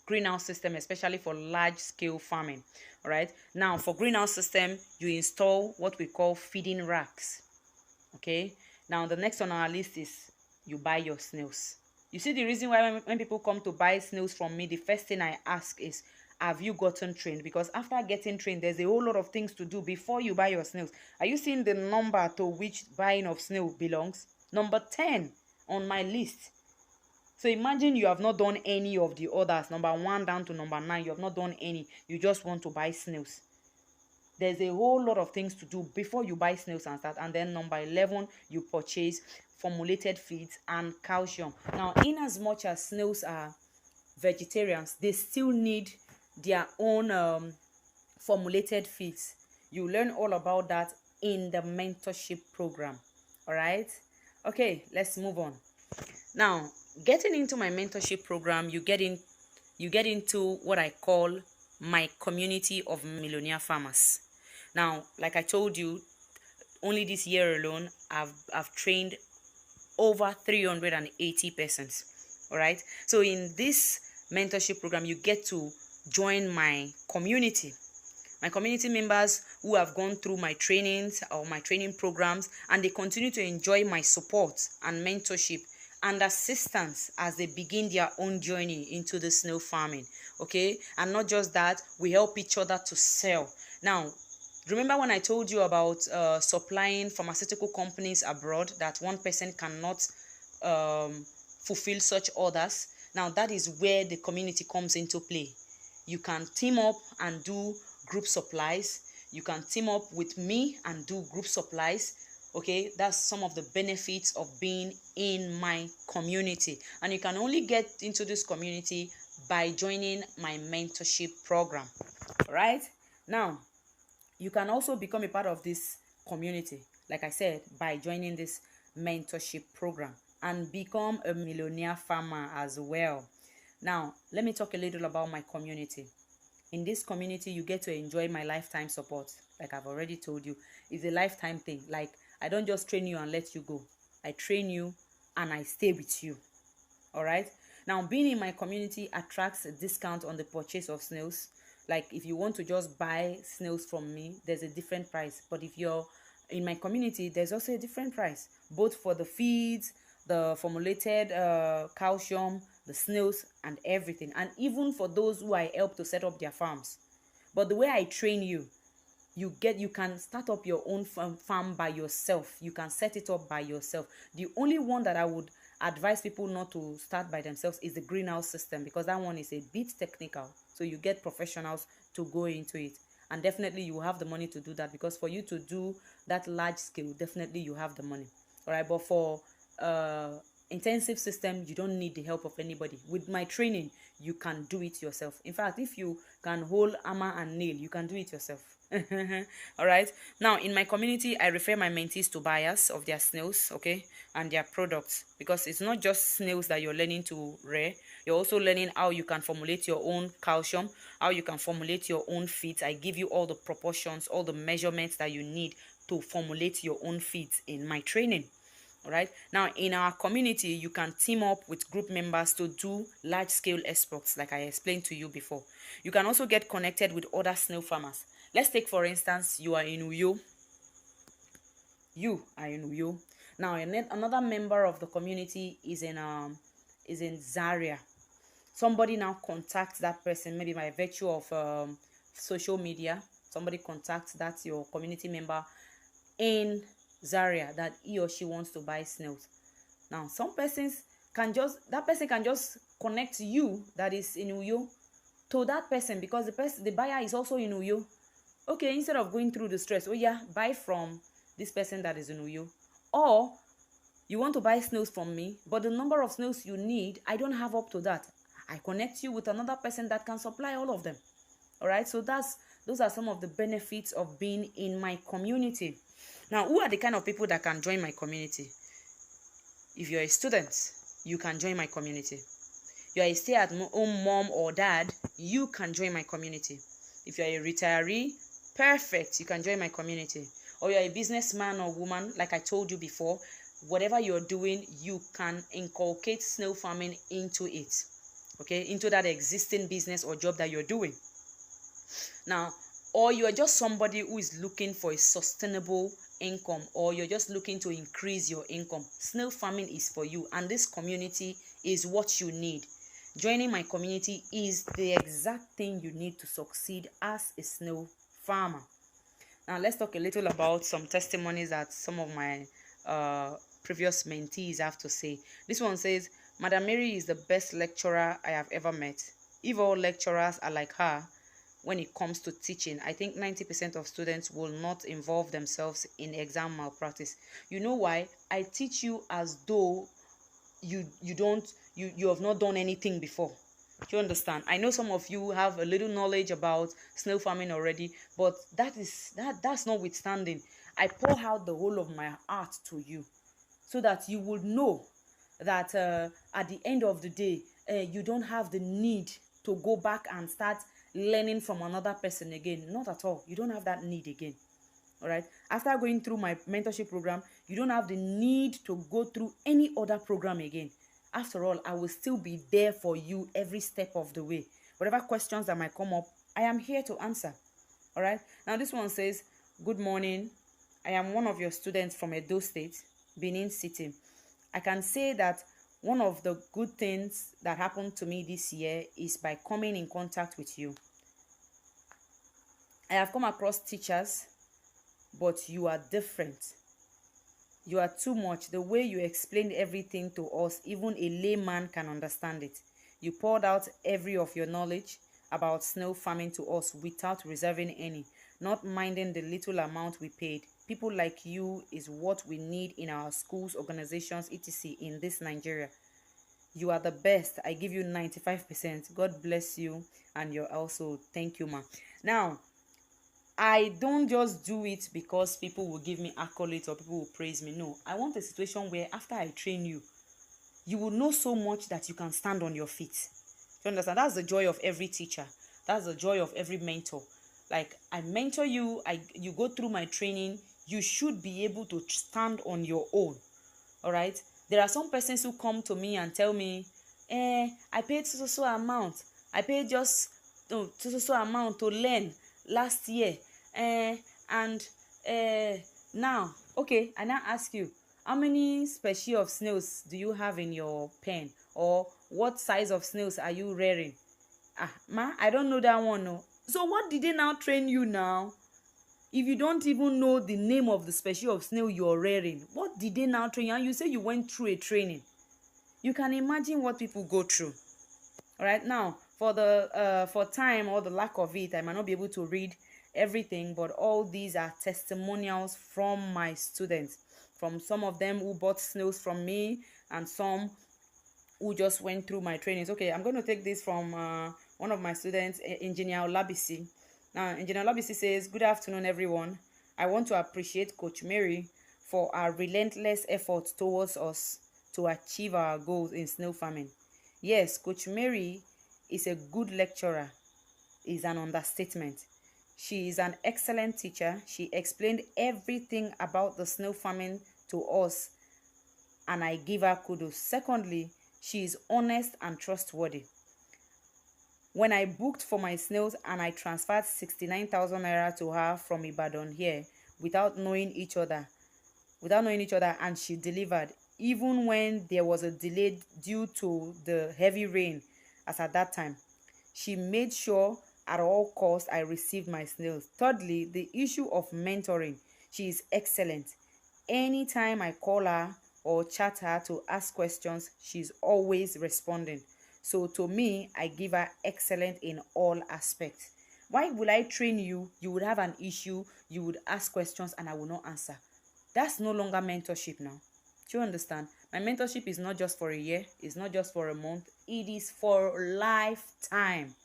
greenhouse system, especially for large scale farming. All right, now for greenhouse system, you install what we call feeding racks. Okay, now the next on our list is you buy your snails. You see, the reason why when people come to buy snails from me, the first thing I ask is, have you gotten trained? Because after getting trained, there's a whole lot of things to do before you buy your snails. Are you seeing the number to which buying of snail belongs? Number 10 on my list. So imagine you have not done any of the others, number 1 down to number 9. You have not done any. You just want to buy snails. There's a whole lot of things to do before you buy snails and start. And then number 11, you purchase formulated feeds and calcium. Now, in as much as snails are vegetarians, they still need their own formulated feeds. You learn all about that in the mentorship program. All right, okay, let's move on. Now, getting into my mentorship program, you get into what I call my community of millionaire farmers. Now, like I told you, only this year alone, I've trained over 380 persons. All right, so in this mentorship program, you get to join my community members who have gone through my trainings or my training programs, and they continue to enjoy my support and mentorship and assistance as they begin their own journey into the snail farming. Okay, and not just that, we help each other to sell. Now, remember when I told you about supplying pharmaceutical companies abroad, that one person cannot fulfill such orders? Now, that is where the community comes into play. You can team up and do group supplies. You can team up with me and do group supplies. Okay, that's some of the benefits of being in my community. And you can only get into this community by joining my mentorship program. All right, now you can also become a part of this community, like I said, by joining this mentorship program and become a millionaire farmer as well. Now, let me talk a little about my community. In this community, you get to enjoy my lifetime support. Like I've already told you, it's a lifetime thing. Like, I don't just train you and let you go. I train you and I stay with you. All right, now being in my community attracts a discount on the purchase of snails. Like, if you want to just buy snails from me, there's a different price. But if you're in my community, there's also a different price, both for the feeds, the formulated calcium, the snails and everything, and even for those who I help to set up their farms. But the way I train you, you can start up your own farm by yourself. You can set it up by yourself. The only one that I would advise people not to start by themselves is the greenhouse system, because that one is a bit technical, so you get professionals to go into it. And definitely you have the money to do that, because for you to do that large scale, definitely you have the money. All right, but for intensive system, you don't need the help of anybody. With my training, you can do it yourself. In fact, if you can hold hammer and nail, you can do it yourself. All right, now in my community, I refer my mentees to buyers of their snails, okay, and their products, because it's not just snails that you're learning to rear. You're also learning how you can formulate your own calcium, how you can formulate your own feeds. I give you all the proportions, all the measurements that you need to formulate your own feeds in my training. All right, now in our community, you can team up with group members to do large scale exports, like I explained to you before. You can also get connected with other snail farmers. Let's take, for instance, you are in Uyo. Now another member of the community is in Zaria. Somebody now contacts that person, maybe by virtue of social media. Somebody contacts that your community member in Zaria, that he or she wants to buy snails. Now that person can just connect you, that is in Uyo, to that person, because the buyer is also in Uyo. Okay, instead of going through the stress, oh yeah, buy from this person that is in Uyo. Or you want to buy snails from me, but the number of snails you need, I don't have up to that. I connect you with another person that can supply all of them. All right, so those are some of the benefits of being in my community. Now, who are the kind of people that can join my community? If you're a student, you can join my community. You're a stay-at-home mom or dad, you can join my community. If you're a retiree, perfect, you can join my community. Or you're a businessman or woman, like I told you before, whatever you're doing, you can inculcate snail farming into it, okay, into that existing business or job that you're doing. Now, or you are just somebody who is looking for a sustainable income, or you're just looking to increase your income, snail farming is for you, and this community is what you need. Joining my community is the exact thing you need to succeed as a snail farmer. Now, let's talk a little about some testimonies that some of my previous mentees have to say. This one says, Madam Mary is the best lecturer I have ever met. If all lecturers are like her when it comes to teaching, I think 90% of students will not involve themselves in exam malpractice. You know why? I teach you as though you have not done anything before. Do you understand? I know some of you have a little knowledge about snail farming already, but that's notwithstanding, I pour out the whole of my heart to you, so that you would know that at the end of the day, you don't have the need to go back and start learning from another person again. Not at all. You don't have that need again. All right, after going through my mentorship program, you don't have the need to go through any other program again. After all, I will still be there for you every step of the way. Whatever questions that might come up, I am here to answer. All right, now this one says, good morning, I am one of your students from Edo State, Benin City. I can say that one of the good things that happened to me this year is by coming in contact with you. I have come across teachers, but you are different. You are too much. The way you explained everything to us, even a layman can understand it. You poured out every of your knowledge about snail farming to us without reserving any, not minding the little amount we paid. People like you is what we need in our schools, organizations, etc. in this Nigeria. You are the best. I give you 95%. God bless you and your household. Thank you, ma. Now, I don't just do it because people will give me accolades or people will praise me. No, I want a situation where after I train you, you will know so much that you can stand on your feet. Do you understand? That's the joy of every teacher. That's the joy of every mentor. Like, I mentor you, you go through my training, you should be able to stand on your own. All right? There are some persons who come to me and tell me, I paid so amount. I paid just so amount to learn last year. And now, okay, I now ask you, how many species of snails do you have in your pen? Or what size of snails are you rearing? Ah, ma, I don't know that one, no. So what did they now train you now? If you don't even know the name of the species of snail you're rearing, what did they now train you? And you say you went through a training. You can imagine what people go through. All right, now for the for time or the lack of it, I might not be able to read everything, but all these are testimonials from my students, from some of them who bought snails from me, and some who just went through my trainings. Okay, I'm going to take this from one of my students, Engineer Olabisi. Now, Engineer Olabisi says, "Good afternoon, everyone. I want to appreciate Coach Mary for our relentless efforts towards us to achieve our goals in snail farming. Yes, Coach Mary is a good lecturer, is an understatement. She is an excellent teacher. She explained everything about the snail farming to us, and I give her kudos. Secondly, she is honest and trustworthy. When I booked for my snails and I transferred 69,000 naira to her from Ibadan here without knowing each other, and she delivered, even when there was a delay due to the heavy rain as at that time. She made sure at all costs I received my snails. Thirdly, the issue of mentoring. She is excellent. Anytime I call her or chat her to ask questions, she's always responding. So to me, I give her excellent in all aspects. Why will I train you? You would have an issue, you would ask questions, and I will not answer. That's no longer mentorship now. Do you understand? My mentorship is not just for a year, it's not just for a month, it is for lifetime.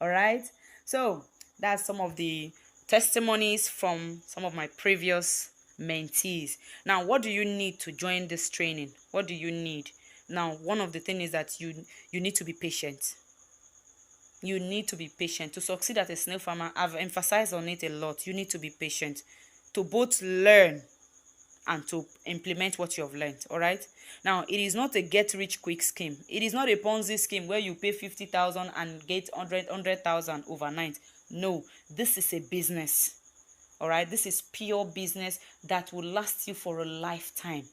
All right? So that's some of the testimonies from some of my previous mentees. Now, what do you need to join this training? What do you need? Now, one of the things is that you need to be patient. You need to be patient. To succeed as a snail farmer, I've emphasized on it a lot. You need to be patient to both learn and to implement what you have learned. All right, now it is not a get rich quick scheme. It is not a Ponzi scheme where you pay 50,000 and get 100,000 overnight. No, this is a business. All right, this is pure business that will last you for a lifetime.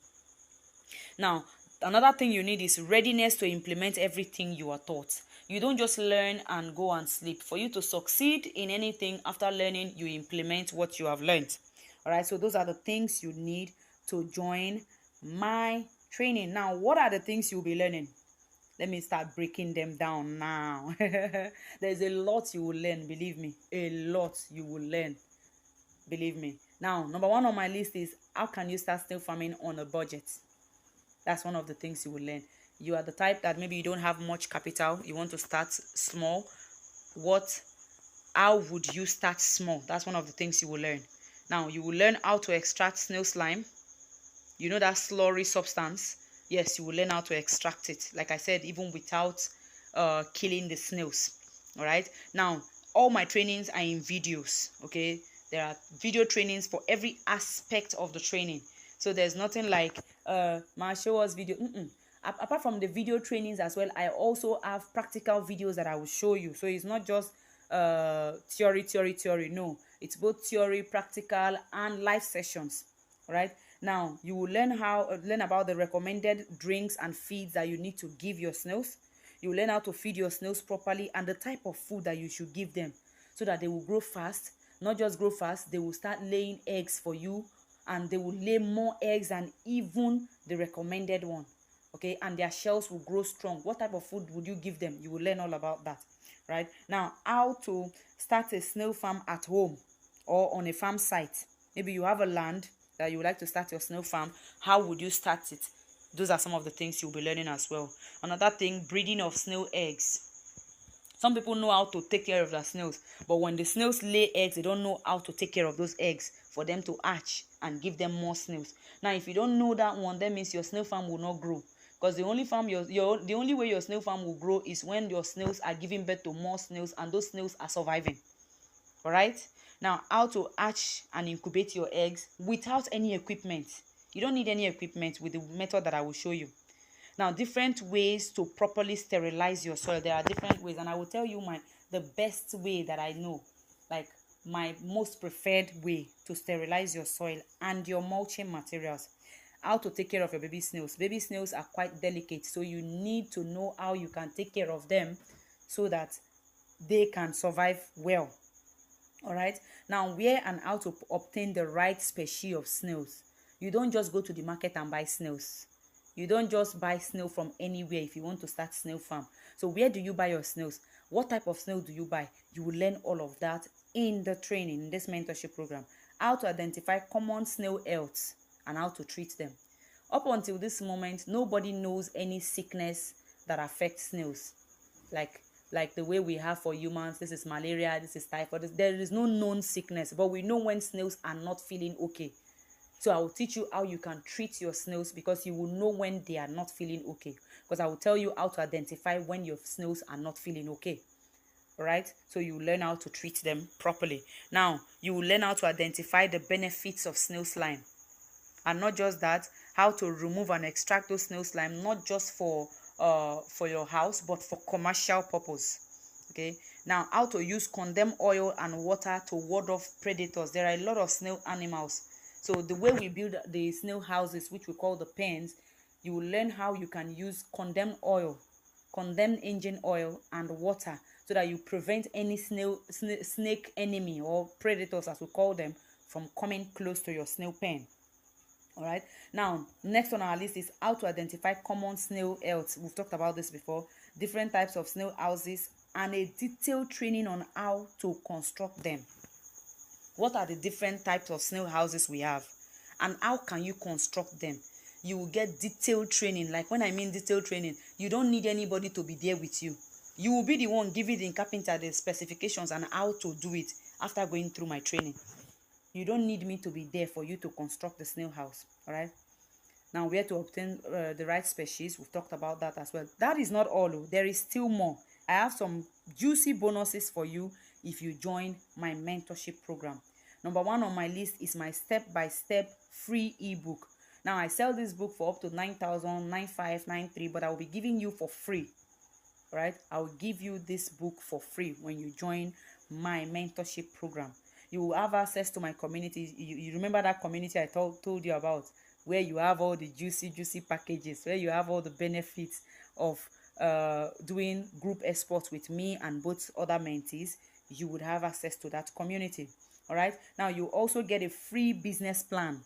Now, another thing you need is readiness to implement everything you are taught. You don't just learn and go and sleep. For you to succeed in anything after learning, you implement what you have learned. All right, so those are the things you need to join my training. Now, what are the things you'll be learning? Let me start breaking them down now. There's a lot you will learn, believe me. A lot you will learn, believe me. Now, number one on my list is how can you start snail farming on a budget? That's one of the things you will learn. You are the type that maybe you don't have much capital, you want to start small. How would you start small? That's one of the things you will learn. Now, you will learn how to extract snail slime. You know that slurry substance? Yes, you will learn how to extract it. Like I said, even without killing the snails. All right. Now, all my trainings are in videos. Okay. There are video trainings for every aspect of the training. So there's nothing like show us video. Apart from the video trainings as well, I also have practical videos that I will show you. So it's not just theory. No, it's both theory, practical, and live sessions. All right. Now you will learn about the recommended drinks and feeds that you need to give your snails. You will learn how to feed your snails properly and the type of food that you should give them so that they will grow fast. Not just grow fast, they will start laying eggs for you, and they will lay more eggs than even the recommended one. Okay, and their shells will grow strong. What type of food would you give them? You will learn all about that. Right now, how to start a snail farm at home or on a farm site. Maybe you have a land that you would like to start your snail farm. How would you start it? Those are some of the things you'll be learning as well. Another thing, breeding of snail eggs. Some people know how to take care of their snails, but when the snails lay eggs, they don't know how to take care of those eggs for them to hatch and give them more snails. Now, if you don't know that one, that means your snail farm will not grow. Because the only way your snail farm will grow is when your snails are giving birth to more snails and those snails are surviving. All right. Now, how to hatch and incubate your eggs without any equipment. You don't need any equipment with the method that I will show you. Now, different ways to properly sterilize your soil. There are different ways, and I will tell you the best way that I know, like my most preferred way to sterilize your soil and your mulching materials. How to take care of your baby snails. Baby snails are quite delicate, so you need to know how you can take care of them so that they can survive well. All right, now where and how to obtain the right species of snails. You don't just go to the market and buy snails. You don't just buy snail from anywhere if you want to start snail farm. So where do you buy your snails? What type of snail do you buy? You will learn all of that in the training, in this mentorship program. How to identify common snail health and how to treat them. Up until this moment, nobody knows any sickness that affects snails, like the way we have for humans. This is malaria, this is typhoid. There is no known sickness, but we know when snails are not feeling okay. So I will teach you how you can treat your snails, because you will know when they are not feeling okay, because I will tell you how to identify when your snails are not feeling okay. All right, so you learn how to treat them properly. Now you will learn how to identify the benefits of snail slime, and not just that, how to remove and extract those snail slime, not just for your house, but for commercial purpose. Okay, now how to use condemned oil and water to ward off predators. There are a lot of snail animals, so the way we build the snail houses, which we call the pens, you will learn how you can use condemned oil, condemned engine oil and water, so that you prevent any snake enemy or predators, as we call them, from coming close to your snail pen. All right, now next on our list is how to identify common snail health. We've talked about this before. Different types of snail houses and a detailed training on how to construct them. What are the different types of snail houses we have, and how can you construct them? You will get detailed training. Like, when I mean detailed training, you don't need anybody to be there with you. You will be the one giving the carpenter the specifications and how to do it after going through my training. You don't need me to be there for you to construct the snail house. All right, now where to obtain the right species. We've talked about that as well. That is not all. There is still more. I have some juicy bonuses for you if you join my mentorship program. Number one on my list is my step-by-step free ebook. Now I sell this book for up to 9,000, 9,593, but I will be giving you for free. All right, I will give you this book for free when you join my mentorship program. You will have access to my community. You remember that community I told you about, where you have all the juicy packages, where you have all the benefits of doing group exports with me and both other mentees. You would have access to that community. All right, now you also get a free business plan.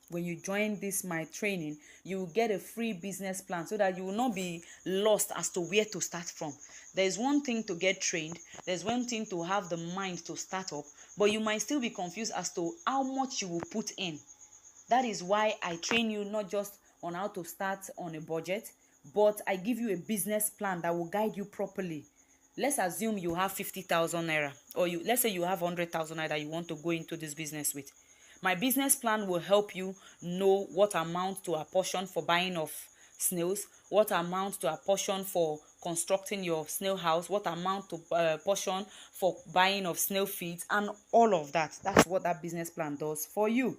When you join this my training, you will get a free business plan, so that you will not be lost as to where to start from. There's one thing to get trained, there's one thing to have the mind to start up, but you might still be confused as to how much you will put in. That is why I train you not just on how to start on a budget, but I give you a business plan that will guide you properly. Let's assume you have 50,000 naira, or let's say you have 100,000 naira that you want to go into this business with. My business plan will help you know what amount to apportion for buying of snails, what amount to apportion for constructing your snail house, what amount to portion for buying of snail feeds, and all of that. That's what that business plan does for you.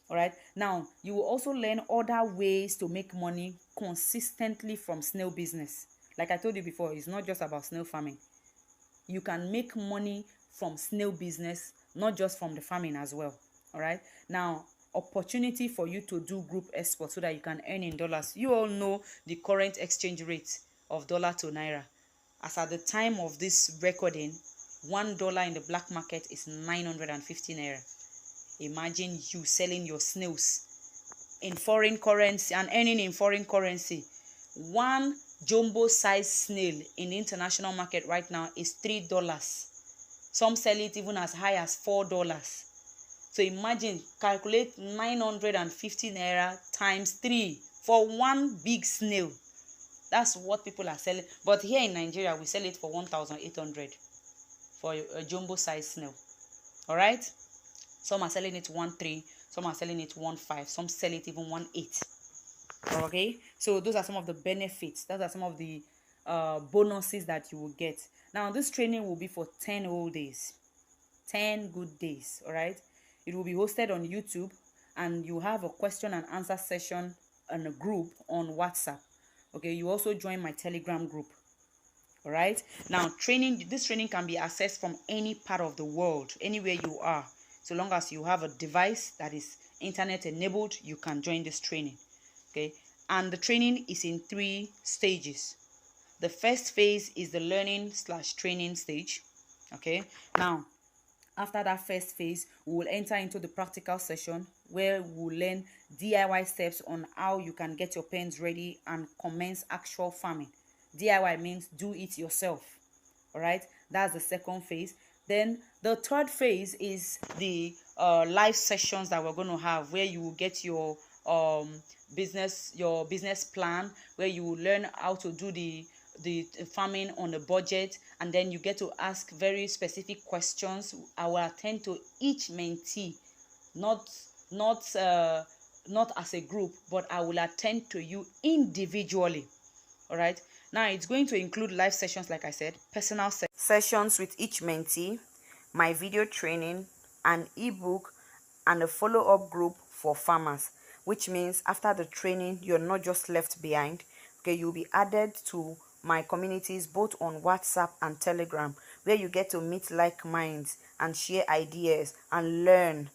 All right, now you will also learn other ways to make money consistently from snail business. Like I told you before, it's not just about snail farming. You can make money from snail business, not just from the farming as well. All right, now opportunity for you to do group export so that you can earn in dollars. You all know the current exchange rate of dollar to naira. As at the time of this recording, $1 in the black market is 950 naira. Imagine you selling your snails in foreign currency and earning in foreign currency. One jumbo size snail in the international market right now is $3. Some sell it even as high as $4. So imagine, calculate 950 naira times 3 for one big snail. That's what people are selling. But here in Nigeria, we sell it for 1,800 for a jumbo size snail. All right, some are selling it 1,300, some are selling it 1,500, some sell it even 1,800. Okay, so those are some of the benefits. Those are some of the bonuses that you will get. Now this training will be for 10 whole days, 10 good days. All right, it will be hosted on YouTube, and you have a question and answer session in a group on WhatsApp. Okay, you also join my Telegram group. All right, now this training can be accessed from any part of the world, anywhere you are, so long as you have a device that is internet enabled, you can join this training. Okay, and the training is in 3 stages. The first phase is the learning slash training stage. Okay, now after that first phase, we will enter into the practical session where we will learn DIY steps on how you can get your pens ready and commence actual farming. DIY means do it yourself. All right, that's the second phase. Then the third phase is the live sessions that we're going to have, where you will get your business plan, where you will learn how to do the farming on a budget, and then you get to ask very specific questions. I will attend to each mentee, not not as a group, but I will attend to you individually. All right, now it's going to include live sessions, like I said, personal sessions with each mentee, my video training, an ebook, and a follow-up group for farmers, which means after the training you're not just left behind. Okay, you'll be added to my communities both on WhatsApp and Telegram, where you get to meet like minds and share ideas and learn.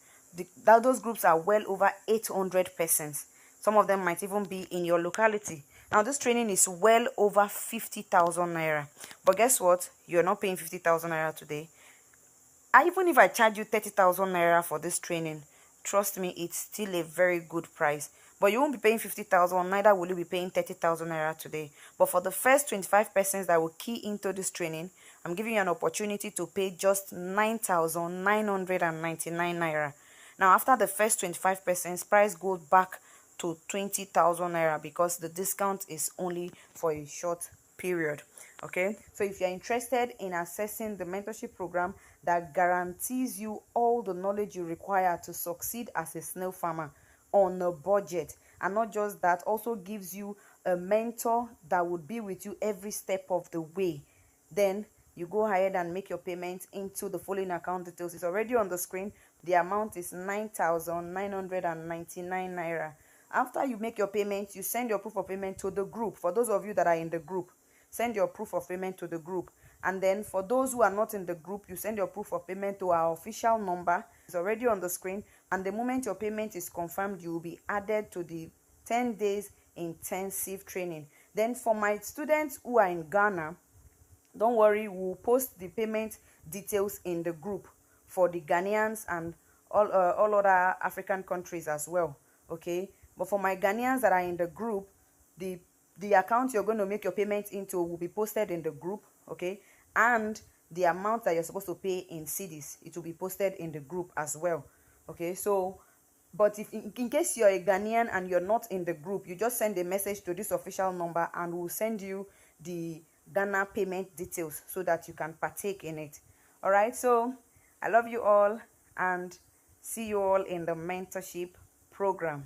Those groups are well over 800 persons. Some of them might even be in your locality. Now this training is well over 50,000 naira, but guess what, you're not paying 50,000 naira today. Even if I charge you 30,000 naira for this training, trust me, it's still a very good price. But you won't be paying 50,000, neither will you be paying 30,000 naira today. But for the first 25 persons that will key into this training, I'm giving you an opportunity to pay just 9,999 naira. Now, after the first 25 persons, price goes back to 20,000 naira because the discount is only for a short period. Okay, so if you're interested in accessing the mentorship program that guarantees you all the knowledge you require to succeed as a snail farmer on a budget, and not just that, also gives you a mentor that would be with you every step of the way, then you go ahead and make your payment into the following account details. It's already on the screen. The amount is 9,999 naira. After you make your payment, you send your proof of payment to the group. For those of you that are in the group, send your proof of payment to the group. And then for those who are not in the group, you send your proof of payment to our official number. It's already on the screen. And the moment your payment is confirmed, you will be added to the 10 days intensive training. Then for my students who are in Ghana, don't worry, we'll post the payment details in the group for the Ghanaians and all other African countries as well. Okay, but for my Ghanaians that are in the group, the account you're going to make your payment into will be posted in the group. Okay, and the amount that you're supposed to pay in cedis, it will be posted in the group as well. Okay, so but if in case you're a Ghanaian and you're not in the group, you just send a message to this official number and we'll send you the Ghana payment details so that you can partake in it. All right, so I love you all and see you all in the mentorship program.